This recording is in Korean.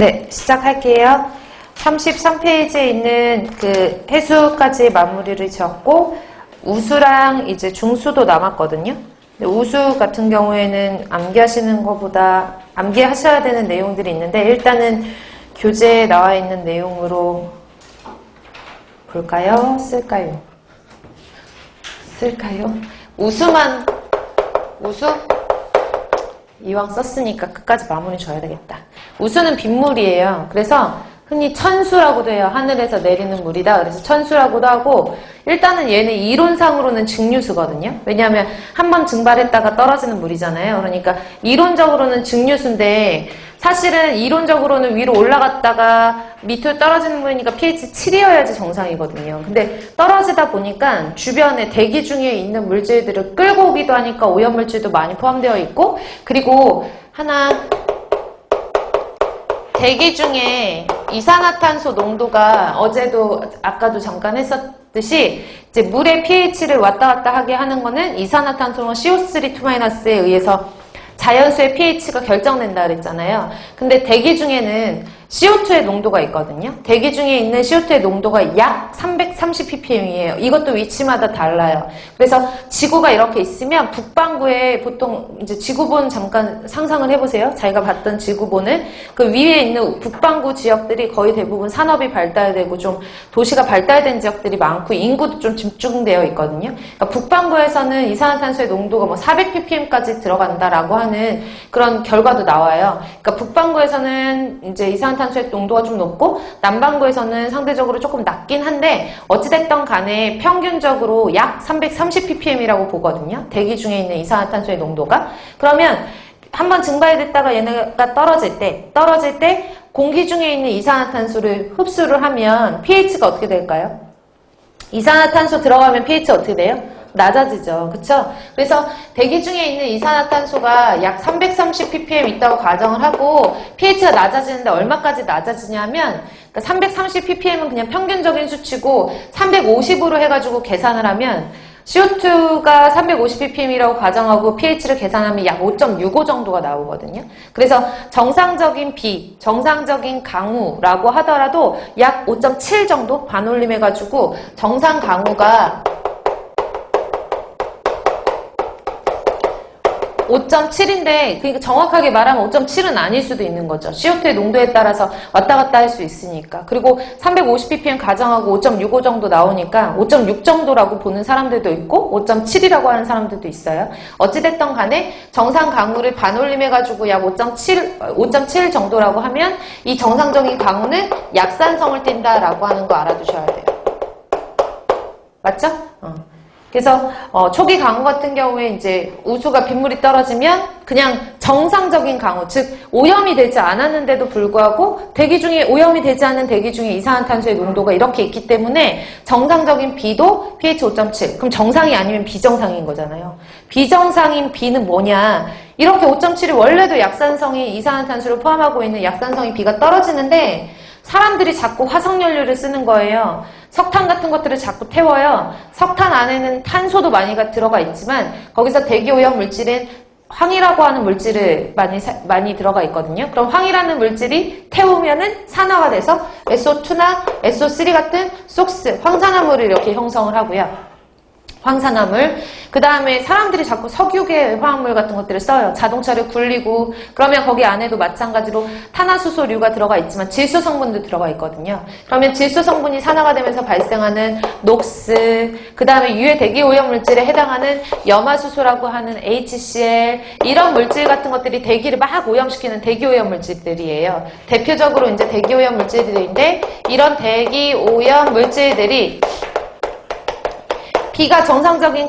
네, 시작할게요. 33페이지에 있는 그 해수까지 마무리를 지었고, 우수랑 이제 중수도 남았거든요. 근데 우수 같은 경우에는 암기하시는 것보다 암기하셔야 되는 내용들이 있는데, 일단은 교재에 나와 있는 내용으로 볼까요? 쓸까요? 우수? 이왕 썼으니까 끝까지 마무리 줘야 되겠다. 우수는 빗물이에요. 그래서 흔히 천수라고도 해요. 하늘에서 내리는 물이다. 그래서 천수라고도 하고, 일단은 얘는 이론상으로는 증류수거든요. 왜냐하면 한번 증발했다가 떨어지는 물이잖아요. 그러니까 이론적으로는 증류수인데, 사실은 이론적으로는 위로 올라갔다가 밑으로 떨어지는 물이니까 pH 7이어야지 정상이거든요. 근데 떨어지다 보니까 주변에 대기 중에 있는 물질들을 끌고 오기도 하니까 오염물질도 많이 포함되어 있고, 그리고 하나, 대기 중에 이산화탄소 농도가 아까도 잠깐 했었듯이 이제 물의 pH를 왔다 갔다 하게 하는 거는 이산화탄소는 CO3-2-에 의해서 자연수의 pH가 결정된다 그랬잖아요. 근데 대기 중에는 CO2의 농도가 있거든요. 대기 중에 있는 CO2의 농도가 약 330ppm이에요. 이것도 위치마다 달라요. 그래서 지구가 이렇게 있으면 북반구에 보통 이제 지구본 잠깐 상상을 해보세요. 자기가 봤던 지구본은 그 위에 있는 북반구 지역들이 거의 대부분 산업이 발달되고 좀 도시가 발달된 지역들이 많고 인구도 좀 집중되어 있거든요. 그러니까 북반구에서는 이산화탄소의 농도가 뭐 400ppm까지 들어간다라고 하는 그런 결과도 나와요. 그러니까 북반구에서는 이제 이산화탄소의 농도가 좀 높고 남반구에서는 상대적으로 조금 낮긴 한데 어찌됐든 간에 평균적으로 약 330ppm이라고 보거든요. 대기 중에 있는 이산화탄소의 농도가. 그러면 한번 증발됐다가 얘네가 떨어질 때 공기 중에 있는 이산화탄소를 흡수를 하면 pH가 어떻게 될까요? 이산화탄소 들어가면 pH 어떻게 돼요? 낮아지죠. 그쵸? 그래서 대기 중에 있는 이산화탄소가 약 330ppm 있다고 가정을 하고 pH가 낮아지는데 얼마까지 낮아지냐면 그러니까 330ppm은 그냥 평균적인 수치고 350으로 해가지고 계산을 하면 CO2가 350ppm이라고 가정하고 pH를 계산하면 약 5.65 정도가 나오거든요. 그래서 정상적인 정상적인 강우라고 하더라도 약 5.7 정도 반올림해가지고 정상 강우가 5.7인데 그러니까 정확하게 말하면 5.7은 아닐 수도 있는 거죠. CO2의 농도에 따라서 왔다 갔다 할 수 있으니까. 그리고 350ppm 가정하고 5.65 정도 나오니까 5.6 정도라고 보는 사람들도 있고 5.7이라고 하는 사람들도 있어요. 어찌됐든 간에 정상 강우를 반올림해가지고 약 5.7 정도라고 하면 이 정상적인 강우는 약산성을 띈다라고 하는 거 알아두셔야 돼요. 맞죠? 그래서 초기 강우 같은 경우에 이제 우수가 빗물이 떨어지면 그냥 정상적인 강우, 즉 오염이 되지 않았는데도 불구하고 대기 중에 오염이 되지 않은 대기 중에 이산화탄소의 농도가 이렇게 있기 때문에 정상적인 B도 pH 5.7. 그럼 정상이 아니면 비정상인 거잖아요. 비정상인 B는 뭐냐? 이렇게 5.7이 원래도 약산성이 이산화탄소를 포함하고 있는 약산성이 B가 떨어지는데 사람들이 자꾸 화석연료를 쓰는 거예요. 석탄 같은 것들을 자꾸 태워요. 석탄 안에는 탄소도 많이 들어가 있지만 거기서 대기오염 물질인 황이라고 하는 물질을 많이 들어가 있거든요. 그럼 황이라는 물질이 태우면은 산화가 돼서 SO2나 SO3 같은 속스, 황산화물을 이렇게 형성을 하고요. 황산화물. 그 다음에 사람들이 자꾸 석유계 화학물 같은 것들을 써요. 자동차를 굴리고 그러면 거기 안에도 마찬가지로 탄화수소류가 들어가 있지만 질소 성분도 들어가 있거든요. 그러면 질소 성분이 산화가 되면서 발생하는 녹스, 그 다음에 유해 대기오염물질에 해당하는 염화수소라고 하는 HCl, 이런 물질 같은 것들이 대기를 막 오염시키는 대기오염물질들이에요. 대표적으로 이제 대기오염물질들인데 이런 대기오염물질들이 B가 정상적인